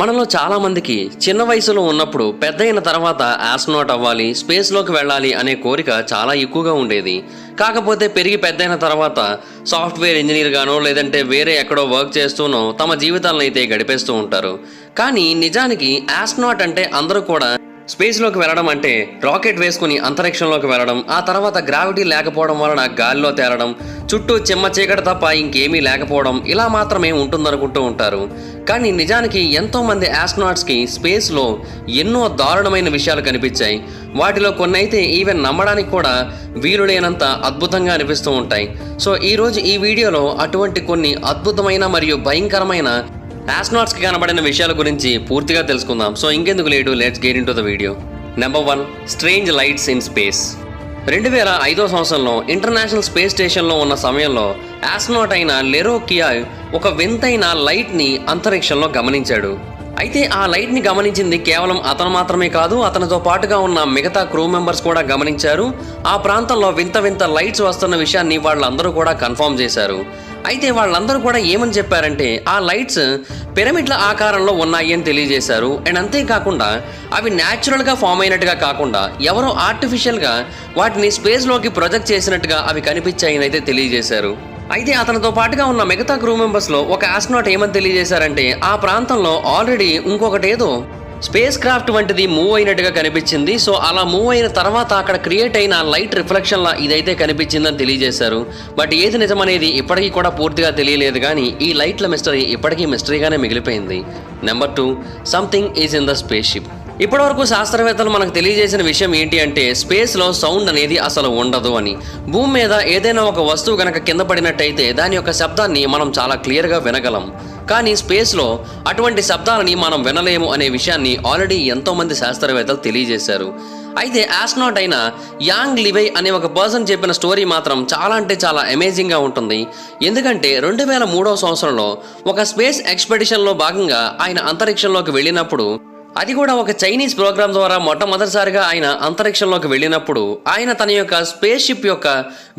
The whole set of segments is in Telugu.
మనలో చాలా మందికి చిన్న వయసులో ఉన్నప్పుడు పెద్దయిన తర్వాత ఆస్ట్రోనాట్ అవ్వాలి, స్పేస్లోకి వెళ్ళాలి అనే కోరిక చాలా ఎక్కువగా ఉండేది. కాకపోతే పెరిగి పెద్దయిన తర్వాత సాఫ్ట్వేర్ ఇంజనీర్ గానో లేదంటే వేరే ఎక్కడో వర్క్ చేస్తూనో తమ జీవితాలను అయితే గడిపేస్తూ ఉంటారు. కానీ నిజానికి ఆస్ట్రోనాట్ అంటే అందరూ కూడా స్పేస్లోకి వెళ్ళడం అంటే రాకెట్ వేసుకుని అంతరిక్షంలోకి వెళ్ళడం, ఆ తర్వాత గ్రావిటీ లేకపోవడం వలన గాలిలో తేలడం, చుట్టూ చిమ్మ చీకటి తప్ప ఇంకేమీ లేకపోవడం, ఇలా మాత్రమే ఉంటుందనుకుంటూ ఉంటారు. కానీ నిజానికి ఎంతోమంది ఆస్ట్రోనాట్స్కి స్పేస్లో ఎన్నో దారుణమైన విషయాలు కనిపించాయి. వాటిలో కొన్ని అయితే ఈవెన్ నమ్మడానికి కూడా వీలు లేనంత అద్భుతంగా అనిపిస్తూ ఉంటాయి. సో ఈరోజు ఈ వీడియోలో అటువంటి కొన్ని అద్భుతమైన మరియు భయంకరమైన ఆస్ట్రోనాట్స్కి కనబడిన విషయాల గురించి పూర్తిగా తెలుసుకుందాం. సో ఇంకెందుకు late, let's get into the video. Number 1, strange lights in space. 2005 సంవత్సరంలో ఇంటర్నేషనల్ స్పేస్ స్టేషన్లో ఉన్న సమయంలో ఆస్ట్రోనాట్ అయిన లెరో కియావ్ ఒక వింతైన లైట్ని అంతరిక్షంలో గమనించాడు. అయితే ఆ లైట్ని గమనించింది కేవలం అతను మాత్రమే కాదు, అతనితో పాటుగా ఉన్న మిగతా క్రూ మెంబర్స్ కూడా గమనించారు. ఆ ప్రాంతంలో వింత వింత లైట్స్ వస్తున్న విషయాన్ని వాళ్ళందరూ కూడా కన్ఫర్మ్ చేశారు. అయితే వాళ్ళందరూ కూడా ఏమని చెప్పారంటే ఆ లైట్స్ పిరమిడ్ల ఆకారంలో ఉన్నాయి అని తెలియజేశారు. అండ్ అంతేకాకుండా అవి న్యాచురల్గా ఫామ్ అయినట్టుగా కాకుండా ఎవరో ఆర్టిఫిషియల్గా వాటిని స్పేస్లోకి ప్రొజెక్ట్ చేసినట్టుగా అవి కనిపించాయని అయితే తెలియజేశారు. అయితే అతనితో పాటుగా ఉన్న మిగతా క్రూ మెంబర్స్లో ఒక ఆస్ట్రోనాట్ ఏమని తెలియజేశారంటే ఆ ప్రాంతంలో ఆల్రెడీ ఇంకొకటేదో స్పేస్ క్రాఫ్ట్ వంటిది మూవ్ అయినట్టుగా కనిపించింది. సో అలా మూవ్ అయిన తర్వాత అక్కడ క్రియేట్ అయిన లైట్ రిఫ్లెక్షన్లా ఇదైతే కనిపించిందని తెలియజేశారు. బట్ ఏది నిజమనేది ఇప్పటికీ కూడా పూర్తిగా తెలియలేదు. కానీ ఈ లైట్ల మిస్టరీ ఇప్పటికీ మిస్టరీగానే మిగిలిపోయింది. Number 2, something is in the space ship. ఇప్పటివరకు శాస్త్రవేత్తలు మనకు తెలియజేసిన విషయం ఏంటి అంటే స్పేస్లో సౌండ్ అనేది అసలు ఉండదు అని. భూమి మీద ఏదైనా ఒక వస్తువు కనుక కింద పడినట్టయితే దాని యొక్క శబ్దాన్ని మనం చాలా క్లియర్గా వినగలం. కానీ స్పేస్లో అటువంటి శబ్దాలని మనం వినలేము అనే విషయాన్ని ఆల్రెడీ ఎంతోమంది శాస్త్రవేత్తలు తెలియజేశారు. అయితే ఆస్ట్రోనాట్ అయిన యాంగ్ లివై అనే ఒక పర్సన్ చెప్పిన స్టోరీ మాత్రం చాలా అంటే చాలా అమేజింగ్గా ఉంటుంది. ఎందుకంటే 2003 సంవత్సరంలో ఒక స్పేస్ ఎక్స్పెడిషన్లో భాగంగా ఆయన అంతరిక్షంలోకి వెళ్ళినప్పుడు, అది కూడా ఒక చైనీస్ ప్రోగ్రామ్ ద్వారా మొట్టమొదటిసారిగా ఆయన అంతరిక్షంలోకి వెళ్ళినప్పుడు ఆయన తన యొక్క స్పేస్ షిప్ యొక్క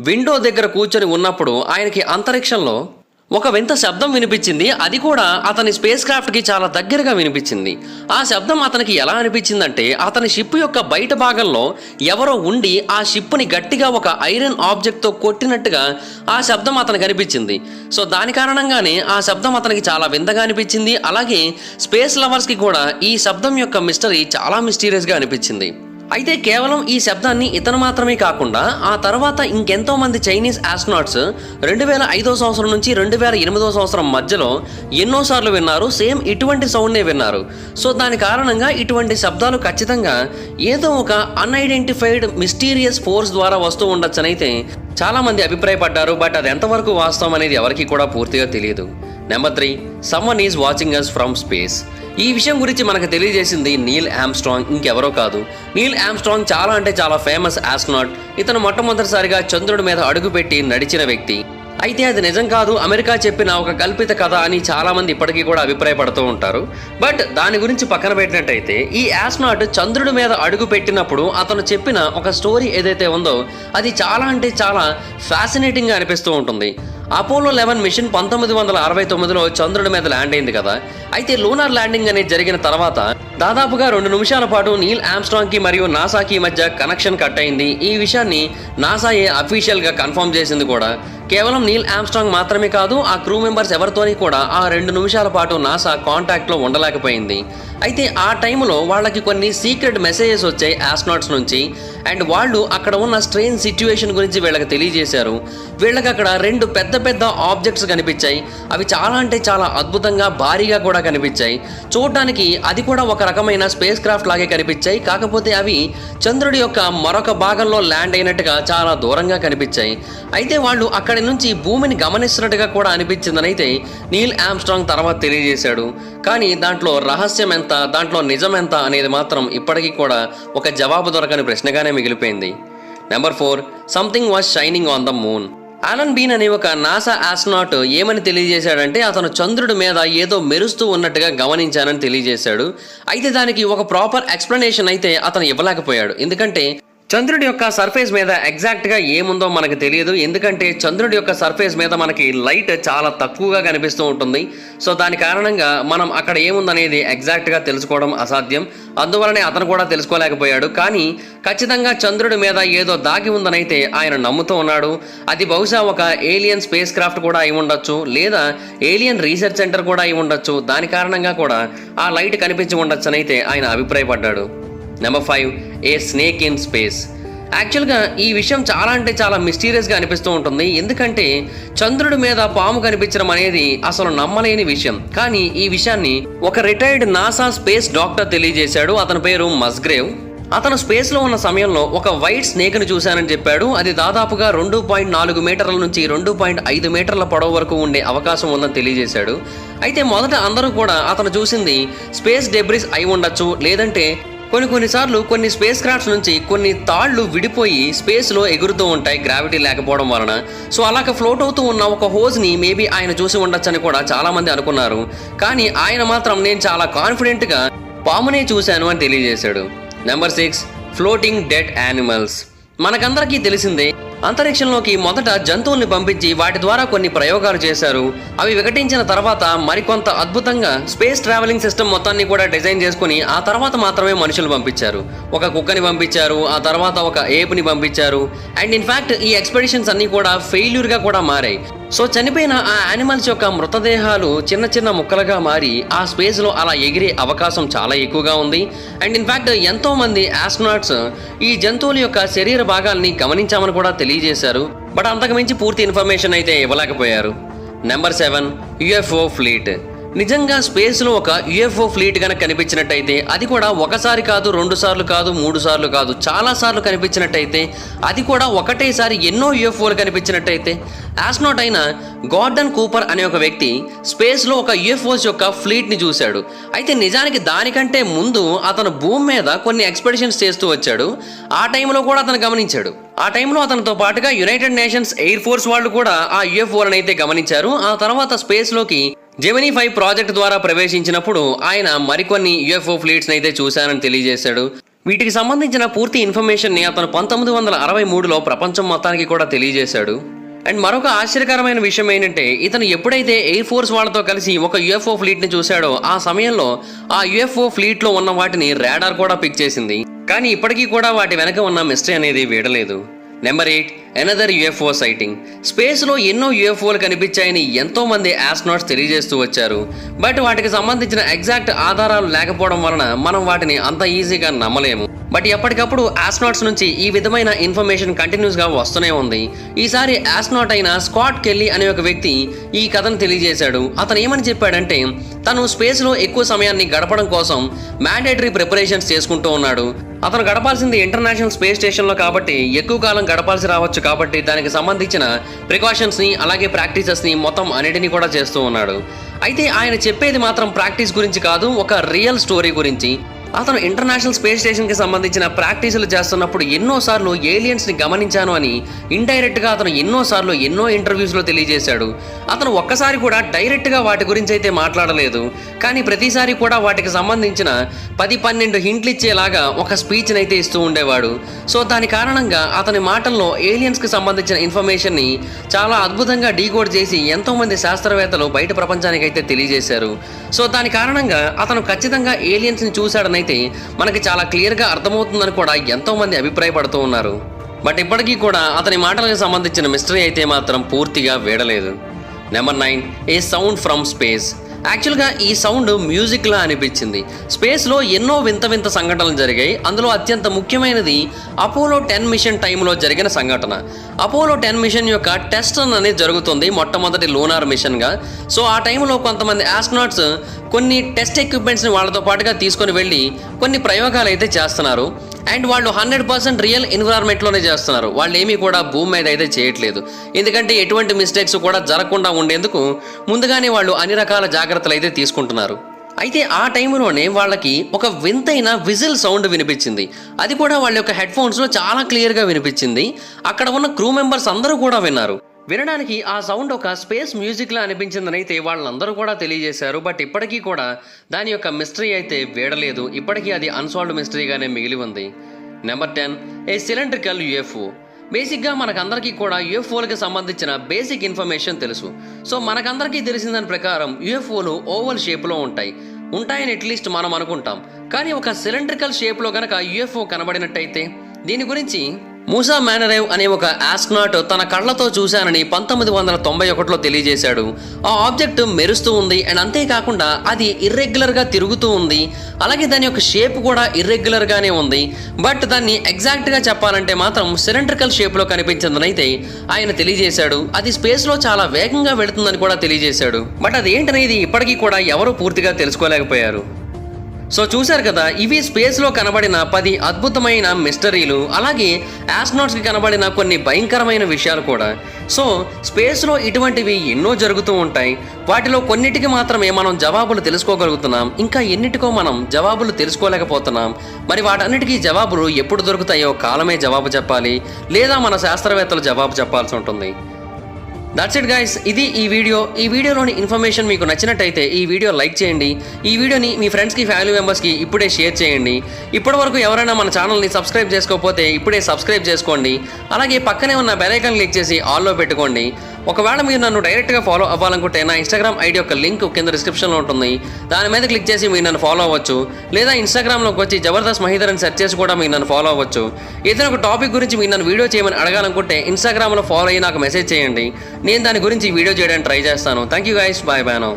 విండో దగ్గర కూర్చొని ఉన్నప్పుడు ఆయనకి అంతరిక్షంలో ఒక వింత శబ్దం వినిపించింది. అది కూడా అతని స్పేస్ క్రాఫ్ట్కి చాలా దగ్గరగా వినిపించింది. ఆ శబ్దం అతనికి ఎలా అనిపించిందంటే అతని షిప్ యొక్క బయట భాగంలో ఎవరో ఉండి ఆ షిప్ని గట్టిగా ఒక ఐరన్ ఆబ్జెక్ట్తో కొట్టినట్టుగా ఆ శబ్దం అతనికి అనిపించింది. సో దాని కారణంగానే ఆ శబ్దం అతనికి చాలా వింతగా అనిపించింది. అలాగే స్పేస్ లవర్స్కి కూడా ఈ శబ్దం యొక్క మిస్టరీ చాలా మిస్టీరియస్గా అనిపించింది. అయితే కేవలం ఈ శబ్దాన్ని ఇతను మాత్రమే కాకుండా ఆ తర్వాత ఇంకెంతో మంది చైనీస్ ఆస్ట్రోనాట్స్ 2005 సంవత్సరం నుంచి 2008 సంవత్సరం మధ్యలో ఎన్నోసార్లు విన్నారు. సేమ్ ఇటువంటి సౌండ్నే విన్నారు. సో దాని కారణంగా ఇటువంటి శబ్దాలు ఖచ్చితంగా ఏదో ఒక అన్ఐడెంటిఫైడ్ మిస్టీరియస్ ఫోర్స్ ద్వారా వస్తూ ఉండొచ్చనైతే చాలామంది అభిప్రాయపడ్డారు. బట్ అది ఎంతవరకు వాస్తవం అనేది ఎవరికి కూడా పూర్తిగా తెలియదు. Number 3, someone is watching us from space. ఈ విషయం గురించి మనకు తెలియజేసింది నీల్ ఆమ్స్ట్రాంగ్, ఇంకెవరో కాదు. నీల్ ఆమ్స్ట్రాంగ్ చాలా అంటే చాలా ఫేమస్ ఆస్ట్రోనాట్. ఇతను మొట్టమొదటిసారిగా చంద్రుడి మీద అడుగుపెట్టి నడిచిన వ్యక్తి. అయితే అది నిజం కాదు, అమెరికా చెప్పిన ఒక కల్పిత కథ అని చాలామంది ఇప్పటికీ కూడా అభిప్రాయపడుతూ ఉంటారు. బట్ దాని గురించి పక్కన పెట్టినట్టయితే ఈ ఆస్ట్రోనాట్ చంద్రుడి మీద అడుగు పెట్టినప్పుడు అతను చెప్పిన ఒక స్టోరీ ఏదైతే ఉందో అది చాలా అంటే చాలా ఫ్యాసినేటింగ్గా అనిపిస్తూ ఉంటుంది. అపోలో 11 మిషన్ 1969లో చంద్రుడి మీద ల్యాండ్ అయింది కదా. అయితే లూనార్ ల్యాండింగ్ అనేది జరిగిన తర్వాత దాదాపుగా 2 నిమిషాల పాటు నీల్ ఆమ్స్ట్రాంగ్కి మరియు నాసాకి మధ్య కనెక్షన్ కట్ అయింది. ఈ విషయాన్ని నాసాయే అఫీషియల్గా కన్ఫర్మ్ చేసింది కూడా. కేవలం నీల్ ఆమ్స్ట్రాంగ్ మాత్రమే కాదు, ఆ క్రూ మెంబర్స్ ఎవరితోని కూడా ఆ 2 నిమిషాల పాటు నాసా కాంటాక్ట్లో ఉండలేకపోయింది. అయితే ఆ టైంలో వాళ్ళకి కొన్ని సీక్రెట్ మెసేజెస్ వచ్చాయి ఆస్ట్రోనాట్స్ నుంచి. అండ్ వాళ్ళు అక్కడ ఉన్న స్ట్రేంజ్ సిచ్యువేషన్ గురించి వీళ్ళకి తెలియజేశారు. వీళ్ళకి అక్కడ 2 పెద్ద పెద్ద ఆబ్జెక్ట్స్ కనిపించాయి. అవి చాలా అంటే చాలా అద్భుతంగా భారీగా కూడా కనిపించాయి. చూడడానికి అది కూడా ఒక రకమైన స్పేస్ క్రాఫ్ట్ లాగే కనిపించాయి. కాకపోతే అవి చంద్రుడి యొక్క మరొక భాగంలో ల్యాండ్ అయినట్టుగా చాలా దూరంగా కనిపించాయి. అయితే వాళ్ళు అక్కడి నుంచి భూమిని గమనిస్తున్నట్టుగా కూడా అనిపించిందని అయితే నీల్ ఆమ్స్ట్రాంగ్ తర్వాత తెలియజేశాడు. కానీ దాంట్లో రహస్యం ఎంత, దాంట్లో నిజం ఎంత అనేది మాత్రం ఇప్పటికీ కూడా ఒక జవాబు దొరకని ప్రశ్నగానే మిగిలిపోయింది. Number 4, something was shining on the moon. Alan Bean అనే ఒక నాసా ఆస్ట్రోనాట్ ఏమని తెలియజేశాడంటే అతను చంద్రుడి మీద ఏదో మెరుస్తూ ఉన్నట్టుగా గమనించానని తెలియజేశాడు. అయితే దానికి ఒక ప్రాపర్ ఎక్స్ప్లెనేషన్ అయితే అతను ఇవ్వలేకపోయాడు. ఎందుకంటే చంద్రుడి యొక్క సర్ఫేస్ మీద ఎగ్జాక్ట్గా ఏముందో మనకు తెలియదు, ఎందుకంటే చంద్రుడి యొక్క సర్ఫేస్ మీద మనకి లైట్ చాలా తక్కువగా కనిపిస్తూ ఉంటుంది. సో దాని కారణంగా మనం అక్కడ ఏముందనేది ఎగ్జాక్ట్గా తెలుసుకోవడం అసాధ్యం. అందువలనే అతను కూడా తెలుసుకోలేకపోయాడు. కానీ ఖచ్చితంగా చంద్రుడి మీద ఏదో దాగి ఉందనైతే ఆయన నమ్ముతూ ఉన్నాడు. అది బహుశా ఒక ఏలియన్ స్పేస్ క్రాఫ్ట్ కూడా అయి ఉండొచ్చు, లేదా ఏలియన్ రీసెర్చ్ సెంటర్ కూడా అయి ఉండొచ్చు. దాని కారణంగా కూడా ఆ లైట్ కనిపించి ఉండొచ్చనైతే ఆయన అభిప్రాయపడ్డాడు. Number 5, a snake in space. యాక్చువల్గా ఈ విషయం చాలా అంటే చాలా మిస్టీరియస్గా అనిపిస్తూ ఉంటుంది, ఎందుకంటే చంద్రుడి మీద పాము కనిపించడం అనేది అసలు నమ్మలేని విషయం. కానీ ఈ విషయాన్ని ఒక రిటైర్డ్ నాసా స్పేస్ డాక్టర్ తెలియజేశాడు. అతని పేరు మస్గ్రేవ్. అతను స్పేస్లో ఉన్న సమయంలో ఒక వైట్ స్నేక్ను చూశానని చెప్పాడు. అది దాదాపుగా 2.4 మీటర్ల నుంచి 2.5 మీటర్ల పొడవు వరకు ఉండే అవకాశం ఉందని తెలియజేశాడు. అయితే మొదట అందరూ కూడా అతను చూసింది స్పేస్ డెబ్రిస్ అయి ఉండొచ్చు, లేదంటే కొన్నిసార్లు కొన్ని స్పేస్ క్రాఫ్ట్స్ నుంచి కొన్ని తాళ్లు విడిపోయి స్పేస్లో ఎగురుతూ ఉంటాయి గ్రావిటీ లేకపోవడం వలన. సో అలాగ ఫ్లోట్ అవుతూ ఉన్న ఒక హోజ్ని మేబీ ఆయన చూసి ఉండొచ్చని కూడా చాలామంది అనుకున్నారు. కానీ ఆయన మాత్రం నేను చాలా కాన్ఫిడెంట్గా పామునే చూశాను అని తెలియజేశాడు. Number 6, floating dead animals. మనకందరికీ తెలిసిందే, అంతరిక్షంలోకి మొదట జంతువుల్ని పంపించి వాటి ద్వారా కొన్ని ప్రయోగాలు చేశారు. అవి వికటించిన తర్వాత మరికొంత అద్భుతంగా స్పేస్ ట్రావెలింగ్ సిస్టమ్ మొత్తాన్ని కూడా డిజైన్ చేసుకుని ఆ తర్వాత మాత్రమే మనుషులు పంపించారు. ఒక కుక్కని పంపించారు, ఆ తర్వాత ఒక ఏపుని పంపించారు. అండ్ ఇన్ఫ్యాక్ట్ ఈ ఎక్స్పెడిషన్స్ అన్నీ కూడా ఫెయిల్యూర్గా కూడా మారాయి. సో చనిపోయిన ఆ యానిమల్స్ యొక్క మృతదేహాలు చిన్న చిన్న ముక్కలుగా మారి ఆ స్పేస్లో అలా ఎగిరే అవకాశం చాలా ఎక్కువగా ఉంది. అండ్ ఇన్ఫ్యాక్ట్ ఎంతోమంది ఆస్ట్రోనాట్స్ ఈ జంతువుల యొక్క శరీర భాగాల్ని గమనించామని కూడా తెలియజేశారు. బట్ అంతకుమించి పూర్తి ఇన్ఫర్మేషన్ అయితే ఇవ్వలేకపోయారు. Number 7, UFO fleet. నిజంగా స్పేస్లో ఒక యుఎఫ్ఓ ఫ్లీట్ కనుక కనిపించినట్టయితే, అది కూడా ఒకసారి కాదు, 2 సార్లు కాదు, 3 సార్లు కాదు, చాలా సార్లు కనిపించినట్టయితే, అది కూడా ఒకటేసారి ఎన్నో యుఎఫ్ఓలు కనిపించినట్టయితే, ఆస్ట్రోనాట్ అయిన గార్డన్ కూపర్ అనే ఒక వ్యక్తి స్పేస్లో ఒక యుఎఫ్ఓస్ యొక్క ఫ్లీట్ని చూశాడు. అయితే నిజానికి దానికంటే ముందు అతను భూమి మీద కొన్ని ఎక్స్పెడిషన్స్ చేస్తూ వచ్చాడు. ఆ టైంలో కూడా అతను గమనించాడు. ఆ టైంలో అతనితో పాటుగా యునైటెడ్ నేషన్స్ ఎయిర్ ఫోర్స్ వాళ్ళు కూడా ఆ యుఎఫ్ఓలను అయితే గమనించారు. ఆ తర్వాత స్పేస్లోకి జెమినీ 5 ప్రాజెక్ట్ ద్వారా ప్రవేశించినప్పుడు ఆయన మరికొన్ని యుఎఫ్ఓ ఫ్లీట్స్ అయితే చూశానని తెలియజేశాడు. వీటికి సంబంధించిన పూర్తి ఇన్ఫర్మేషన్ని అతను 1963లో ప్రపంచం మొత్తానికి కూడా తెలియజేశాడు. అండ్ మరొక ఆశ్చర్యకరమైన విషయం ఏంటంటే, ఇతను ఎప్పుడైతే ఎయిర్ ఫోర్స్ వాళ్ళతో కలిసి ఒక యుఎఫ్ఓ ఫ్లీట్ని చూశాడో ఆ సమయంలో ఆ యుఎఫ్ఓ ఫ్లీట్లో ఉన్న వాటిని రాడార్ కూడా పిక్ చేసింది. కానీ ఇప్పటికీ కూడా వాటి వెనక ఉన్న మిస్టరీ అనేది వీడలేదు. Number 8, another UFO sighting. స్పేస్లో ఎన్నో యుఎఫ్ఓలు కనిపించాయని ఎంతోమంది ఆస్ట్రోనాట్స్ తెలియజేస్తూ వచ్చారు. బట్ వాటికి సంబంధించిన ఎగ్జాక్ట్ ఆధారాలు లేకపోవడం వలన మనం వాటిని అంత ఈజీగా నమ్మలేము. బట్ ఎప్పటికప్పుడు ఆస్ట్రోనాట్స్ నుంచి ఈ విధమైన ఇన్ఫర్మేషన్ కంటిన్యూస్గా వస్తూనే ఉంది. ఈసారి ఆస్ట్రోనాట్ అయిన స్కాట్ కెల్లీ అనే ఒక వ్యక్తి ఈ కథను తెలియజేశాడు. అతను ఏమని చెప్పాడంటే, తను స్పేస్లో ఎక్కువ సమయాన్ని గడపడం కోసం మ్యాండేటరీ ప్రిపరేషన్స్ చేసుకుంటూ ఉన్నాడు. అతను గడపాల్సింది ఇంటర్నేషనల్ స్పేస్ స్టేషన్లో కాబట్టి ఎక్కువ కాలం గడపాల్సి రావచ్చు. కాబట్టి దానికి సంబంధించిన ప్రికాషన్స్ని అలాగే ప్రాక్టీసెస్ని మొత్తం అన్నిటినీ కూడా చేస్తూ ఉన్నాడు. అయితే ఆయన చెప్పేది మాత్రం ప్రాక్టీస్ గురించి కాదు, ఒక రియల్ స్టోరీ గురించి. అతను ఇంటర్నేషనల్ స్పేస్ స్టేషన్కి సంబంధించిన ప్రాక్టీసులు చేస్తున్నప్పుడు ఎన్నోసార్లు ఏలియన్స్ని గమనించాను అని ఇండైరెక్ట్గా అతను ఎన్నోసార్లు ఎన్నో ఇంటర్వ్యూస్లో తెలియజేశాడు. అతను ఒక్కసారి కూడా డైరెక్ట్గా వాటి గురించి అయితే మాట్లాడలేదు, కానీ ప్రతిసారి కూడా వాటికి సంబంధించిన 10-12 హింట్లు ఇచ్చేలాగా ఒక స్పీచ్ని అయితే ఇస్తూ ఉండేవాడు. సో దాని కారణంగా అతని మాటల్లో ఏలియన్స్కి సంబంధించిన ఇన్ఫర్మేషన్ని చాలా అద్భుతంగా డీకోడ్ చేసి ఎంతోమంది శాస్త్రవేత్తలు బయట ప్రపంచానికి అయితే తెలియజేశారు. సో దాని కారణంగా అతను ఖచ్చితంగా ఏలియన్స్ని చూశాడని అయితే మనకి చాలా క్లియర్గా అర్థమవుతుందని కూడా ఎంతోమంది అభిప్రాయపడుతూ ఉన్నారు. బట్ ఇప్పటికీ కూడా అతని మాటలకు సంబంధించిన మిస్టరీ అయితే మాత్రం పూర్తిగా వీడలేదు. Number 9, a sound from space. యాక్చువల్గా ఈ సౌండ్ మ్యూజిక్లా అనిపించింది. స్పేస్లో ఎన్నో వింత వింత సంఘటనలు జరిగాయి. అందులో అత్యంత ముఖ్యమైనది అపోలో 10 మిషన్ టైంలో జరిగిన సంఘటన. అపోలో 10 మిషన్ యొక్క టెస్ట్ రన్ అనేది జరుగుతుంది, మొట్టమొదటి లూనార్ మిషన్గా. సో ఆ టైంలో కొంతమంది ఆస్ట్రోనాట్స్ కొన్ని టెస్ట్ ఎక్విప్మెంట్స్ని వాళ్ళతో పాటుగా తీసుకొని వెళ్ళి కొన్ని ప్రయోగాలు అయితే చేస్తున్నారు. అండ్ వాళ్ళు 100% రియల్ ఎన్విరాన్మెంట్లోనే చేస్తున్నారు. వాళ్ళు ఏమీ కూడా భూమి మీద అయితే చేయట్లేదు, ఎందుకంటే ఎటువంటి మిస్టేక్స్ కూడా జరగకుండా ఉండేందుకు ముందుగానే వాళ్ళు అన్ని రకాల జాగ్రత్తలు అయితే తీసుకుంటున్నారు. అయితే ఆ టైంలోనే వాళ్ళకి ఒక వింతైన విజిల్ సౌండ్ వినిపించింది. అది కూడా వాళ్ళ యొక్క హెడ్ ఫోన్స్లో చాలా క్లియర్గా వినిపించింది. అక్కడ ఉన్న క్రూ మెంబర్స్ అందరూ కూడా విన్నారు. వినడానికి ఆ సౌండ్ ఒక స్పేస్ మ్యూజిక్లా అనిపించిందని అయితే వాళ్ళందరూ కూడా తెలియజేశారు. బట్ ఇప్పటికీ కూడా దాని యొక్క మిస్టరీ అయితే వీడలేదు. ఇప్పటికీ అది అన్సాల్వ్డ్ మిస్టరీగానే మిగిలి ఉంది. నెంబర్ 10 ఏ సిలిండ్రికల్ యుఎఫ్ఓ. బేసిక్గా మనకందరికీ కూడా యుఎఫ్ఓలకి సంబంధించిన బేసిక్ ఇన్ఫర్మేషన్ తెలుసు. సో మనకందరికీ తెలిసిన దాని ప్రకారం యుఎఫ్ఓలు ఓవల్ షేప్లో ఉంటాయని అట్లీస్ట్ మనం అనుకుంటాం. కానీ ఒక సిలిండ్రికల్ షేప్లో కనుక యుఎఫ్ఓ కనబడినట్టయితే దీని గురించి మూసా మానరేవ్ అనే ఒక ఆస్ట్రోనాట్ తన కళ్ళతో చూశానని 1991లో తెలియజేశాడు. ఆ ఆబ్జెక్ట్ మెరుస్తూ ఉంది అండ్ అంతేకాకుండా అది ఇర్రెగ్యులర్గా తిరుగుతూ ఉంది. అలాగే దాని యొక్క షేప్ కూడా ఇర్రెగ్యులర్గానే ఉంది. బట్ దాన్ని ఎగ్జాక్ట్గా చెప్పాలంటే మాత్రం సిలిండ్రికల్ షేప్లో కనిపించిందనైతే ఆయన తెలియజేశాడు. అది స్పేస్లో చాలా వేగంగా వెళుతుందని కూడా తెలియజేశాడు. బట్ అదేంటనేది ఇప్పటికీ కూడా ఎవరూ పూర్తిగా తెలుసుకోలేకపోయారు. సో చూశారు కదా, ఇవి స్పేస్లో కనబడిన 10 అద్భుతమైన మిస్టరీలు, అలాగే ఆస్ట్రోనాట్స్కి కనబడిన కొన్ని భయంకరమైన విషయాలు కూడా. సో స్పేస్లో ఇటువంటివి ఎన్నో జరుగుతూ ఉంటాయి. వాటిలో కొన్నిటికి మాత్రమే మనం జవాబులు తెలుసుకోగలుగుతున్నాం, ఇంకా ఎన్నిటికో మనం జవాబులు తెలుసుకోలేకపోతున్నాం. మరి వాటన్నిటికీ జవాబులు ఎప్పుడు దొరుకుతాయో కాలమే జవాబు చెప్పాలి, లేదా మన శాస్త్రవేత్తలు జవాబు చెప్పాల్సి ఉంటుంది. దట్స్ ఇట్ గైస్, ఇది ఈ వీడియోలోని ఇన్ఫర్మేషన్ మీకు నచ్చినట్టయితే ఈ వీడియో లైక్ చేయండి. ఈ వీడియోని మీ ఫ్రెండ్స్కి, ఫ్యామిలీ మెంబర్స్కి ఇప్పుడే షేర్ చేయండి. ఇప్పటివరకు ఎవరైనా మన ఛానల్ని సబ్స్క్రైబ్ చేసుకోకపోతే ఇప్పుడే సబ్స్క్రైబ్ చేసుకోండి. అలాగే పక్కనే ఉన్న బెల్ ఐకాన్ క్లిక్ చేసి ఆల్లో పెట్టుకోండి. ఒకవేళ మీరు నన్ను డైరెక్ట్గా ఫాలో అవ్వాలనుకుంటే నా ఇన్స్టాగ్రామ్ ఐడి యొక్క లింక్ కింద డిస్క్రిప్షన్లో ఉంటుంది. దాని మీద క్లిక్ చేసి మీరు నన్ను ఫాలో అవ్వచ్చు. లేదా ఇన్స్టాగ్రామ్లోకి వచ్చి జబర్దస్త్ మహీధర్ అని సెర్చ్ చేసి కూడా మీరు నన్ను ఫాలో అవ్వచ్చు. ఏదైనా ఒక టాపిక్ గురించి మీరు నన్ను వీడియో చేయమని అడగాలనుకుంటే ఇన్స్టాగ్రామ్లో ఫాలో అయ్యి నాకు మెసేజ్ చేయండి. నేను దాని గురించి వీడియో చేయడానికి ట్రై చేస్తాను. Thank you guys, bye bye now.